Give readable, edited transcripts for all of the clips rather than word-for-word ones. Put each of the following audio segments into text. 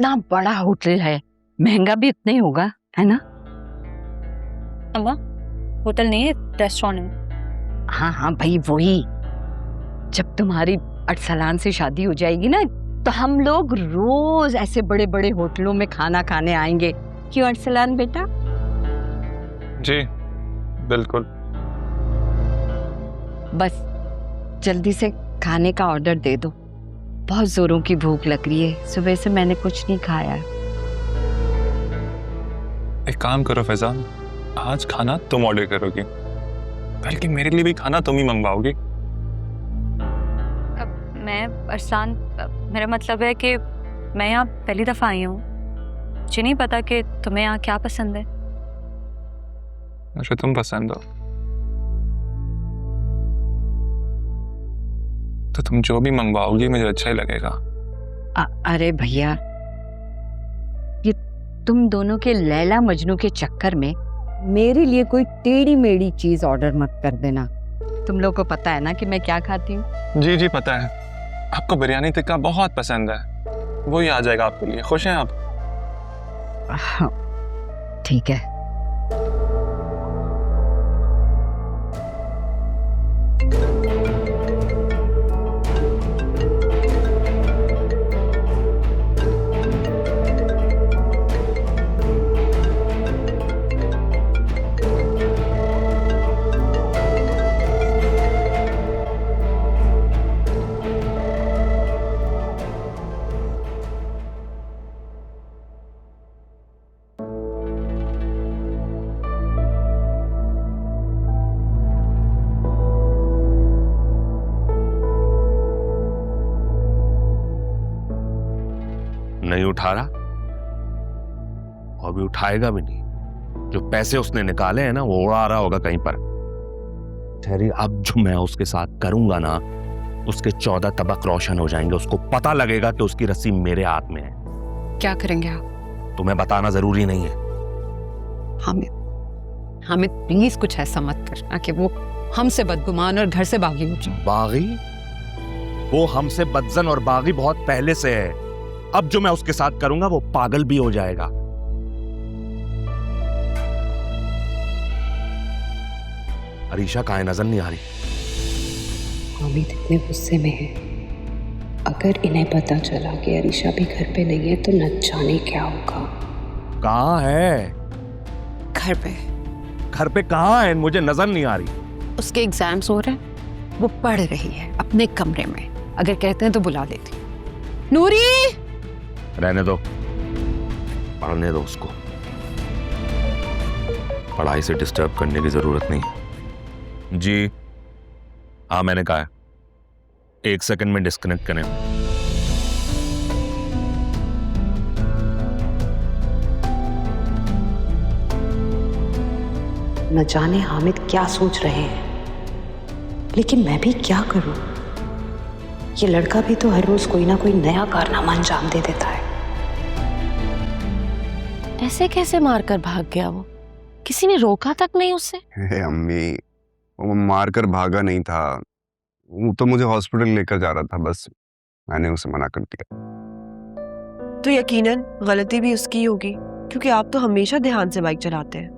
इतना बड़ा होटल है, महंगा भी इतना ही होगा, है ना? अम्मा, होटल नहीं है, रेस्टोरेंट है। हाँ हाँ भाई वही। जब तुम्हारी अरसलान से शादी हो जाएगी ना, तो हम लोग रोज ऐसे बड़े बड़े होटलों में खाना खाने आएंगे। क्यों अरसलान बेटा? जी बिल्कुल। बस जल्दी से खाने का ऑर्डर दे दो, बहुत जोरों की भूख लग रही है, सुबह से मैंने कुछ नहीं खाया। एक काम करो फैजान, आज खाना तुम ऑर्डर करोगी, बल्कि मेरे लिए भी खाना तुम ही मंगवाओगी। मैं अरसान, मेरा मतलब है कि मैं यहाँ पहली दफ़ा आई हूँ, मुझे नहीं पता कि तुम्हें यहाँ क्या पसंद है। मुझे तुम पसंद हो तो तुम जो भी मंगवाओगी मुझे अच्छा ही लगेगा। अरे भैया, ये तुम दोनों के लैला मजनू के चक्कर में मेरे लिए कोई टेढ़ी मेढ़ी चीज ऑर्डर मत कर देना। तुम लोग को पता है ना कि मैं क्या खाती हूँ। जी जी पता है, आपको बिरयानी टिक्का बहुत पसंद है, वही आ जाएगा आपके लिए। खुश हैं आप? ठीक है। नहीं उठा रहा और भी उठाएगा भी नहीं। जो पैसे उसने निकाले हैं ना, वो उड़ा रहा होगा कहीं पर। ठहरी, अब जो मैं उसके साथ करूंगा ना, उसके 14 तबक रोशन हो जाएंगे। उसको पता लगेगा कि उसकी रस्सी मेरे हाथ में है। क्या करेंगे आप? तुम्हें बताना जरूरी नहीं है। हामिद प्लीज कुछ ऐसा मत करना कि वो हमसे बदगुमान और घर से बागी हो जाए। बागी? वो हमसे बदजन और बागी बहुत पहले से है। अब जो मैं उसके साथ करूंगा वो पागल भी हो जाएगा। अरीशा कहाँ है? नजर नहीं आ रही। हामिद इतने गुस्से में है, अगर इन्हें पता चला कि अरीशा भी घर पे नहीं है तो न जाने क्या होगा। कहाँ है? घर पे। घर पे कहाँ है? मुझे नजर नहीं आ रही। उसके एग्जाम्स हो रहे हैं, वो पढ़ रही है अपने कमरे में। अगर कहते हैं तो बुला लेती। नूरी! रहने दो, पढ़ने दो उसको। पढ़ाई से डिस्टर्ब करने की जरूरत नहीं है। जी हाँ, मैंने कहा है 1 सेकंड में डिस्कनेक्ट करें। न जाने हामिद क्या सोच रहे हैं, लेकिन मैं भी क्या करूं? ये लड़का भी तो हर रोज कोई ना कोई नया कारनामा अंजाम दे देता है। ऐसे कैसे मारकर भाग गया वो? किसी ने रोका तक नहीं उसे? अम्मी, वो मारकर भागा नहीं था, वो तो मुझे हॉस्पिटल लेकर जा रहा था, बस मैंने उसे मना कर दिया। तो यकीनन गलती भी उसकी होगी, क्योंकि आप तो हमेशा ध्यान से बाइक चलाते हैं।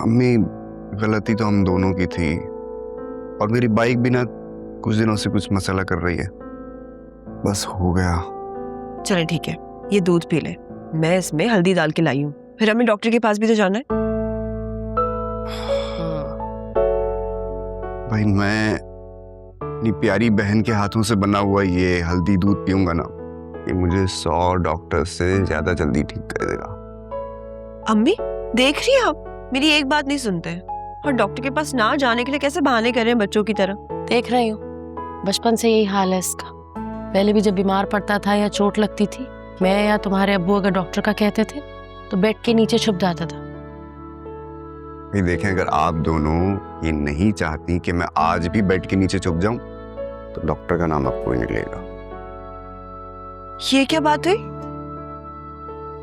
अम्मी, गलती तो हम दोनों की थी, और मेरी बाइक भी ना कुछ दिनों से कुछ मसला कर रही है, बस हो गया। चले ठीक है, ये दूध पी ले, मैं इसमें हल्दी डाल के लाई हूँ। फिर हमें डॉक्टर के पास भी तो जाना है। भाई, मैं अपनी प्यारी बहन के हाथों से बना हुआ ये हल्दी दूध पीऊंगा ना, ये मुझे 100 डॉक्टर से ज्यादा जल्दी ठीक कर देगा। अम्मी देख रही हैं आप, मेरी एक बात नहीं सुनते हैं, और डॉक्टर के पास ना जाने के लिए कैसे बहाने कर रहे हैं बच्चों की तरह। देख रही हूँ, बचपन से यही हाल है इसका। पहले भी जब बीमार पड़ता था या चोट लगती थी, मैं या तुम्हारे अब्बू अगर डॉक्टर का कहते थे तो बेड के नीचे छुप जाता था। भाई देखें, अगर आप दोनों ये नहीं चाहती कि मैं आज भी बेड के नीचे छुप जाऊं, तो डॉक्टर का नाम आपको ही नहीं लेगा। ये क्या बात हुई?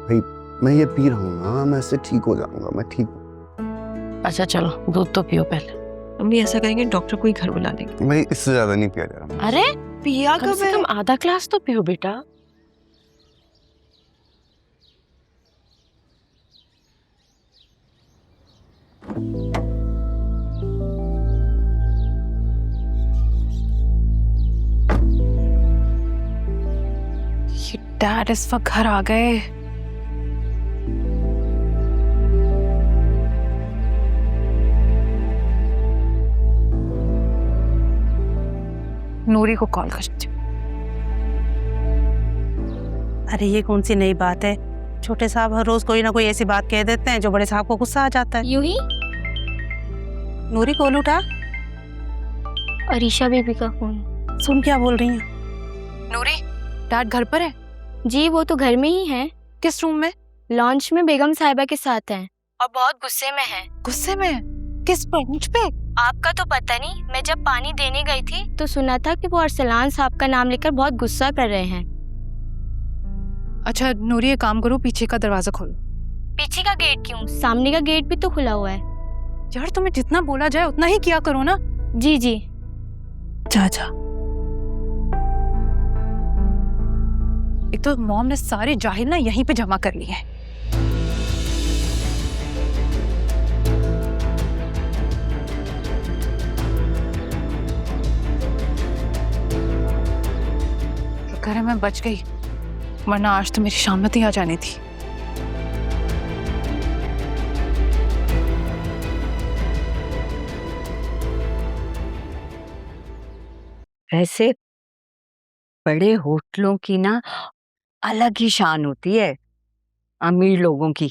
भाई, मैं ये पी रहा हूँ ना, मैं इससे ठीक हो जाऊंगा, मैं ठीक हूँ। अच्छा चलो, दूध तो पियो पहले। अम्मी ऐसा करेंगे डॉक्टर को ही घर बुला लेंगे। भाई, इससे ज्यादा नहीं पिया जा रहा। अरे पिया कम कब से है? कम आधा ग्लास तो पियो बेटा। डैड इस वक्त घर आ गए। नूरी को कॉल करती हूँ। अरे ये कौन सी नई बात है? छोटे साहब हर रोज कोई ना कोई ऐसी बात कह देते हैं जो बड़े साहब को गुस्सा आ जाता है। यूं ही नूरी कॉल उठा। अरीशा बेबी का फोन। सुन क्या बोल रही हैं? नूरी, डैड घर पर है? जी वो तो घर में ही है। किस रूम में? लॉन्च में बेगम साहिबा के साथ हैं और बहुत गुस्से में हैं। गुस्से में? किस पर? मुझ पे? आपका तो पता नहीं, मैं जब पानी देने गई थी तो सुना था कि वो अरसलान साहब का नाम लेकर बहुत गुस्सा कर रहे हैं। अच्छा नूरी, एक काम करो, पीछे का दरवाजा खोलो। पीछे का गेट क्यों? सामने का गेट भी तो खुला हुआ है। यार तुम्हें जितना बोला जाए उतना ही किया करो ना। जी जी। जा जा। एक तो मॉम ने सारे जाहिल ना यहीं पे जमा कर लिए हैं। शुक्र है मैं बच गई, वरना आज तो मेरी शामत ही आ जानी थी। ऐसे बड़े होटलों की ना अलग ही शान होती है अमीर लोगों की।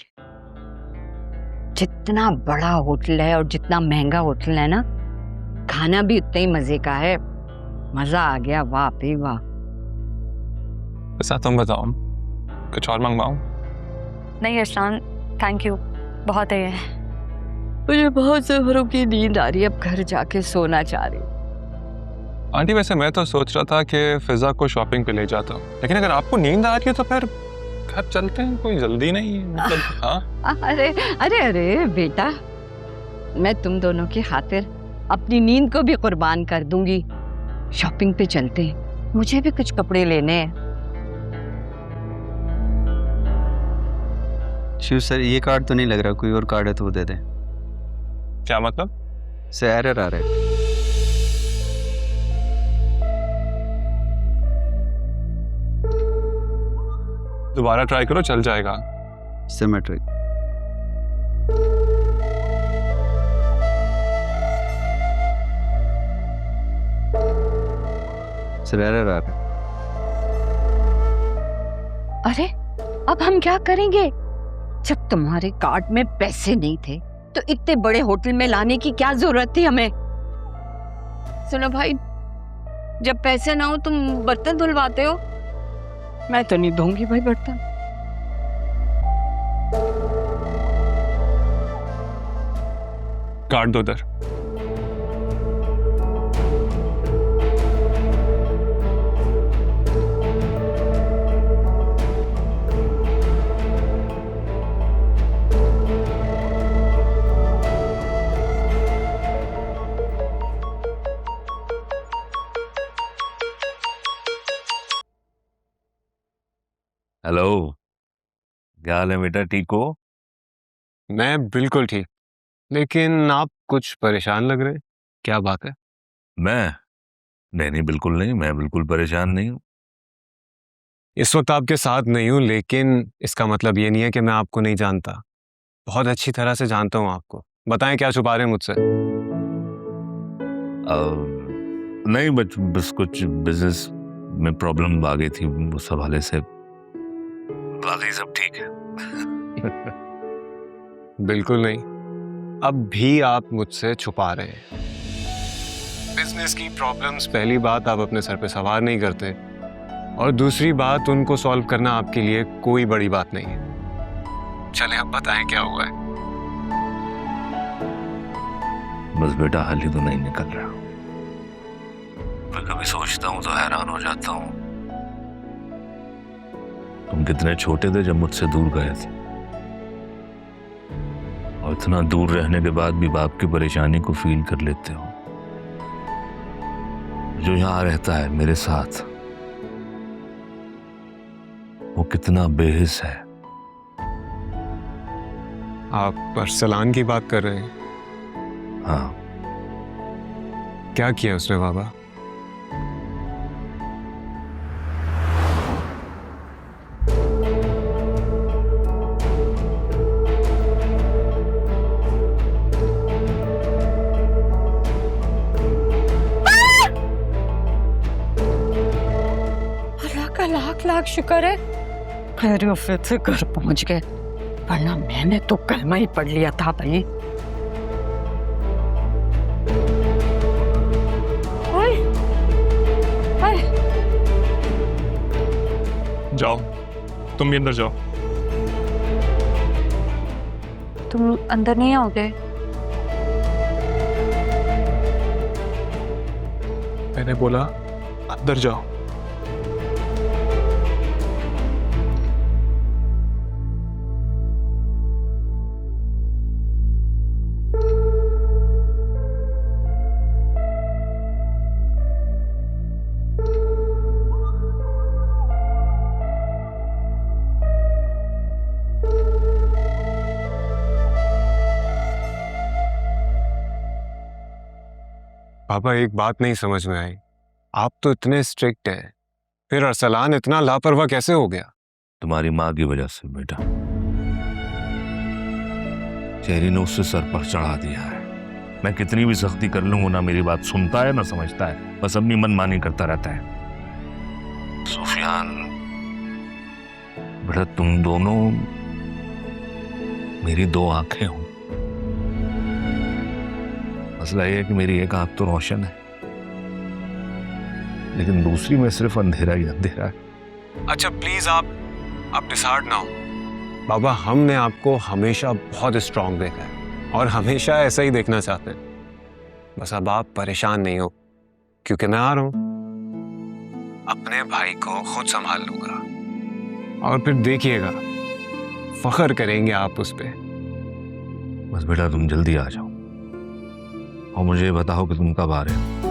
जितना बड़ा होटल है और जितना महंगा होटल है ना, खाना भी उतना ही मजे का है। मजा आ गया, वाह भाई वाह। ऐसा तुम बताओ, कुछ और मंगवाऊं? नहीं अरसलान, थैंक यू, बहुत है ये। मुझे बहुत जोरों की नींद आ रही है, अब घर जाके सोना चाह रही। आंटी वैसे मैं तो सोच रहा था कि फिजा को शॉपिंग पे ले जाता हूँ, लेकिन अगर आपको नींद आ रही है तो फिर घर चलते हैं, कोई जल्दी नहीं है मतलब। हाँ अरे अरे अरे बेटा, मैं तुम दोनों की खातिर अपनी नींद को भी कुर्बान कर दूंगी। शॉपिंग पे चलते हैं, मुझे भी कुछ कपड़े लेने हैं। शिव सर, ये कार्ड तो नहीं लग रहा, कोई और कार्ड है तो वो दे दें। क्या मतलब? से एरर आ रहा है। दोबारा ट्राई करो, चल जाएगा। सिमेट्रिक। सर एरर आ रहा है। अरे अब हम क्या करेंगे? जब तुम्हारे कार्ड में पैसे नहीं थे तो इतने बड़े होटल में लाने की क्या जरूरत थी हमें? सुनो भाई, जब पैसे ना हो तुम बर्तन धुलवाते हो, मैं तो नहीं धोऊंगी भाई बर्तन। कार्ड दो उधर। हेलो, क्या हाल है बेटा, ठीक हो? मैं बिल्कुल ठीक, लेकिन आप कुछ परेशान लग रहे हैं, क्या बात है? मैं नहीं, बिल्कुल नहीं, मैं बिल्कुल परेशान नहीं हूँ। इस वक्त आपके साथ नहीं हूँ, लेकिन इसका मतलब ये नहीं है कि मैं आपको नहीं जानता। बहुत अच्छी तरह से जानता हूँ आपको। बताएं क्या छुपा रहे हैं मुझसे? नहीं, बस कुछ बिजनेस में प्रॉब्लम आ गई थी, उस हवाले से। बाकी सब ठीक है। बिल्कुल नहीं, अब भी आप मुझसे छुपा रहे हैं। बिजनेस की प्रॉब्लम्स पहली बात आप अपने सर पे सवार नहीं करते, और दूसरी बात उनको सॉल्व करना आपके लिए कोई बड़ी बात नहीं है। चलें अब बताएं क्या हुआ है। बस बेटा, हल ही तो नहीं निकल रहा। मैं कभी सोचता हूँ तो हैरान हो जाता हूँ। तुम कितने छोटे थे जब मुझसे दूर गए थे, और इतना दूर रहने के बाद भी बाप की परेशानी को फील कर लेते हो। जो यहाँ रहता है मेरे साथ, वो कितना बेहिस है। आप अरसलान की बात कर रहे हैं? हाँ। क्या किया उसने बाबा? लाख शुक्र है खैरियत से घर पहुंच गए, वरना मैंने तो कलमा ही पढ़ लिया था भाई। जाओ, तुम भी अंदर जाओ। तुम अंदर नहीं आओगे? मैंने बोला अंदर जाओ। पापा एक बात नहीं समझ में आई, आप तो इतने स्ट्रिक्ट हैं, फिर अरसलान इतना लापरवाह कैसे हो गया? तुम्हारी माँ की वजह से बेटा। चेरी ने उससे सर पर चढ़ा दिया है। मैं कितनी भी सख्ती कर लूंगा ना मेरी बात सुनता है ना समझता है, बस अपनी मनमानी करता रहता है। सुफियान बेटा, तुम दोनों मेरी दो आंखें हो। मसला ये है कि मेरी एक आंख तो रोशन है, लेकिन दूसरी में सिर्फ अंधेरा ही अंधेरा है। अच्छा प्लीज आप डिसहार्ट ना हो। बाबा, हमने आपको हमेशा बहुत स्ट्रांग देखा है और हमेशा ऐसा ही देखना चाहते हैं। बस अब आप परेशान नहीं हो, क्योंकि मैं आ रहा हूं। अपने भाई को खुद संभाल लूंगा और फिर देखिएगा, फख्र करेंगे आप उस पे। बस बेटा तुम जल्दी आ जाओ और मुझे बताओ कि तुम कब आ रहे हो।